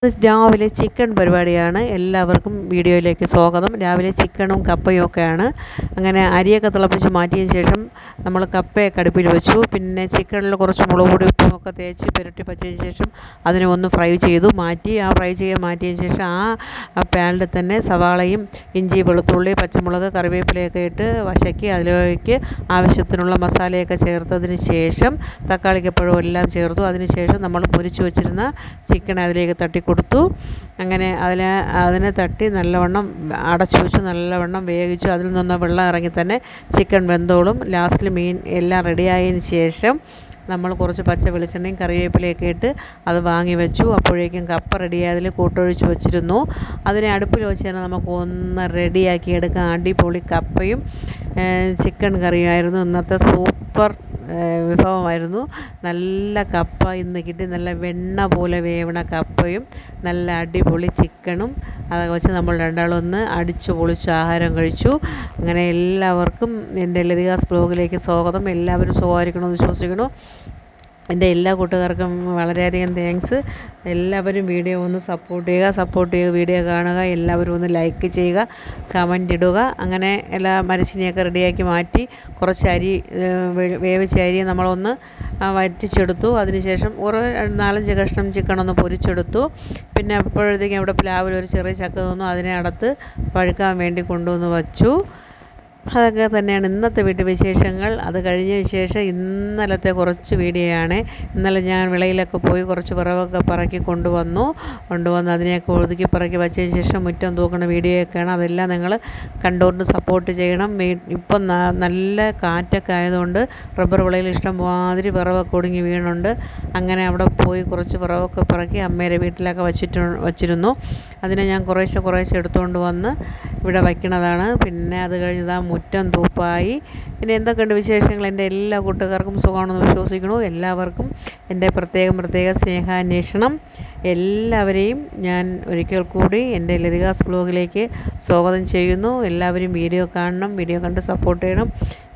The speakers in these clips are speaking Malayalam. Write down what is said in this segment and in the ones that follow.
രാവിലെ ചിക്കൻ പരിപാടിയാണ്. എല്ലാവർക്കും വീഡിയോയിലേക്ക് സ്വാഗതം. രാവിലെ ചിക്കനും കപ്പയും ഒക്കെയാണ്. അങ്ങനെ അരിയൊക്കെ തിളപ്പിച്ച് മാറ്റിയതിന് ശേഷം നമ്മൾ കപ്പയൊക്കെ അടുപ്പിൽ വെച്ചു. പിന്നെ ചിക്കനിൽ കുറച്ച് മുളക് പൊടി ഉപ്പും ഒക്കെ തേച്ച് പുരട്ടി വച്ചതിന് ശേഷം അതിനെ ഒന്ന് ഫ്രൈ ചെയ്തു മാറ്റി. ഫ്രൈ ചെയ്യാൻ മാറ്റിയതിന് ശേഷം ആ പാനിൽ തന്നെ സവാളയും ഇഞ്ചി വെളുത്തുള്ളി പച്ചമുളക് കറിവേപ്പിലയൊക്കെ ഇട്ട് വശക്കി അതിലേക്ക് ആവശ്യത്തിനുള്ള മസാലയൊക്കെ ചേർത്തതിന് ശേഷം തക്കാളിക്കപ്പഴം എല്ലാം ചേർത്തു. അതിന് ശേഷം നമ്മൾ പൊരിച്ചു വെച്ചിരുന്ന ചിക്കൻ അതിലേക്ക് തട്ടിക്കൊടുത്തു. അങ്ങനെ അതിനെ തട്ടി നല്ലവണ്ണം അടച്ചു വെച്ചു, നല്ലവണ്ണം വേവിച്ചു. അതിൽ നിന്ന് വെള്ളം ഇറങ്ങി തന്നെ ചിക്കൻ വെന്തോളും. ലാസ്റ്റിൽ മീൻ എല്ലാം റെഡിയായതിന് ശേഷം നമ്മൾ കുറച്ച് പച്ച വെളിച്ചെണ്ണയും കറിവേപ്പിലയൊക്കെ ഇട്ട് അത് വാങ്ങി വെച്ചു. അപ്പോഴേക്കും കപ്പ റെഡിയായി അതിൽ കൂട്ടൊഴിച്ച് വെച്ചിരുന്നു. അതിനെ അടുപ്പിൽ വെച്ച് തന്നെ നമുക്ക് ഒന്ന് റെഡിയാക്കി എടുക്കാം. അടിപൊളി കപ്പയും ചിക്കൻ കറിയുമായിരുന്നു ഇന്നത്തെ സൂപ്പർ വിഭവമായിരുന്നു. നല്ല കപ്പ ഇന്ന് കിട്ടി. നല്ല വെണ്ണ പോലെ വേവണ കപ്പയും നല്ല അടിപൊളി ചിക്കനും അതൊക്കെ വെച്ച് നമ്മൾ രണ്ടാളൊന്ന് അടിച്ചു പൊളിച്ചു ആഹാരം കഴിച്ചു. അങ്ങനെ എല്ലാവർക്കും എൻ്റെ ലതികാസ് ബ്ലോഗിലേക്ക് സ്വാഗതം. എല്ലാവരും സുഖമായിരിക്കണമെന്ന് വിശ്വസിക്കുന്നു. എൻ്റെ എല്ലാ കൂട്ടുകാർക്കും വളരെയധികം താങ്ക്സ്. എല്ലാവരും വീഡിയോ ഒന്ന് സപ്പോർട്ട് ചെയ്യുക, വീഡിയോ കാണുക, എല്ലാവരും ഒന്ന് ലൈക്ക് ചെയ്യുക, കമൻ്റ് ഇടുക. അങ്ങനെ എല്ലാ മരച്ചിനിയൊക്കെ റെഡിയാക്കി മാറ്റി കുറച്ച് അരി വേവിച്ച അരി നമ്മളൊന്ന് വറ്റിച്ചെടുത്തു. അതിനുശേഷം ഒരു 4-5 കഷ്ണം ചിക്കനൊന്ന് പൊരിച്ചെടുത്തു. പിന്നെ അപ്പോഴത്തേക്കും അവിടെ പ്ലാവിൽ ഒരു ചെറിയ ചക്ക തന്നു. അതിനെ അടുത്ത് പഴുക്കാൻ വേണ്ടി കൊണ്ടുവന്ന് വച്ചു. അതൊക്കെ തന്നെയാണ് ഇന്നത്തെ വീട്ടുവിശേഷങ്ങൾ. അത് കഴിഞ്ഞതിന് ശേഷം ഇന്നലത്തെ കുറച്ച് വീഡിയോയാണ്. ഇന്നലെ ഞാൻ വിളയിലൊക്കെ പോയി കുറച്ച് വിറകൊക്കെ പറക്കി കൊണ്ടുവന്ന് അതിനെയൊക്കെ ഒതുക്കി പറക്കി വച്ചതിന് ശേഷം മുറ്റം തൂക്കുന്ന വീഡിയോയൊക്കെയാണ്. അതെല്ലാം നിങ്ങൾ കണ്ടുകൊണ്ട് സപ്പോർട്ട് ചെയ്യണം. ഇപ്പം നല്ല കാറ്റൊക്കെ ആയതുകൊണ്ട് റബ്ബർ വിളയിൽ ഇഷ്ടംമാതിരി വിറകൊക്കെ ഒടുങ്ങി വീണുണ്ട്. അങ്ങനെ അവിടെ പോയി കുറച്ച് വിറകൊക്കെ പറക്കി അമ്മയുടെ വീട്ടിലൊക്കെ വച്ചിരുന്നു. അതിനെ ഞാൻ കുറേശ്ശെ എടുത്തുകൊണ്ട് വന്ന് ഇവിടെ വയ്ക്കണതാണ്. പിന്നെ അത് കഴിഞ്ഞതാ മുറ്റം തൂപ്പായി. പിന്നെ എന്തൊക്കെയുണ്ട് വിശേഷങ്ങൾ? എൻ്റെ എല്ലാ കൂട്ടുകാർക്കും സുഖമാണെന്ന് വിശ്വസിക്കുന്നു. എല്ലാവർക്കും എൻ്റെ പ്രത്യേക സ്നേഹാന്വേഷണം. എല്ലാവരെയും ഞാൻ ഒരിക്കൽ കൂടി എൻ്റെ ലതികാസ് ബ്ലോഗിലേക്ക് സ്വാഗതം ചെയ്യുന്നു. എല്ലാവരും വീഡിയോ കാണണം, വീഡിയോ കണ്ട് സപ്പോർട്ട് ചെയ്യണം.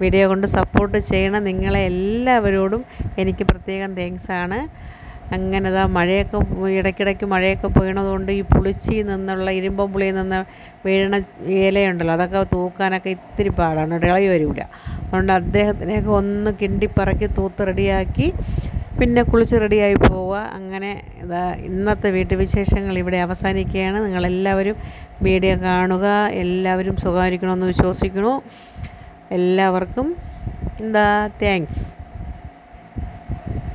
വീഡിയോ കൊണ്ട് സപ്പോർട്ട് ചെയ്യണം നിങ്ങളെ എല്ലാവരോടും എനിക്ക് പ്രത്യേകം താങ്ക്സാണ്. അങ്ങനെ മഴയൊക്കെ ഇടയ്ക്കിടയ്ക്ക് മഴയൊക്കെ പെയ്യണതുകൊണ്ട് ഈ പുളിച്ചിയിൽ നിന്നുള്ള ഇരുമ്പം പുളിയിൽ നിന്ന് വീഴണ ഇലയുണ്ടല്ലോ, അതൊക്കെ തൂക്കാനൊക്കെ ഇത്തിരി പാടാണ്, ഇളകി വരില്ല. അതുകൊണ്ട് അദ്ദേഹത്തിനെയൊക്കെ ഒന്ന് കിണ്ടിപ്പറക്കി തൂത്ത് റെഡിയാക്കി പിന്നെ കുളിച്ച് റെഡിയായി പോവുക. അങ്ങനെ ഇന്നത്തെ വീട്ടുവിശേഷങ്ങൾ ഇവിടെ അവസാനിക്കുകയാണ്. നിങ്ങളെല്ലാവരും വീഡിയോ കാണുക. എല്ലാവരും സുഖമായിരിക്കണമെന്ന് വിശ്വസിക്കുന്നു. എല്ലാവർക്കും താങ്ക്സ്.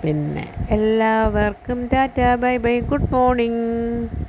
പിന്നെ എല്ലാവർക്കും Tata, bye bye, good morning.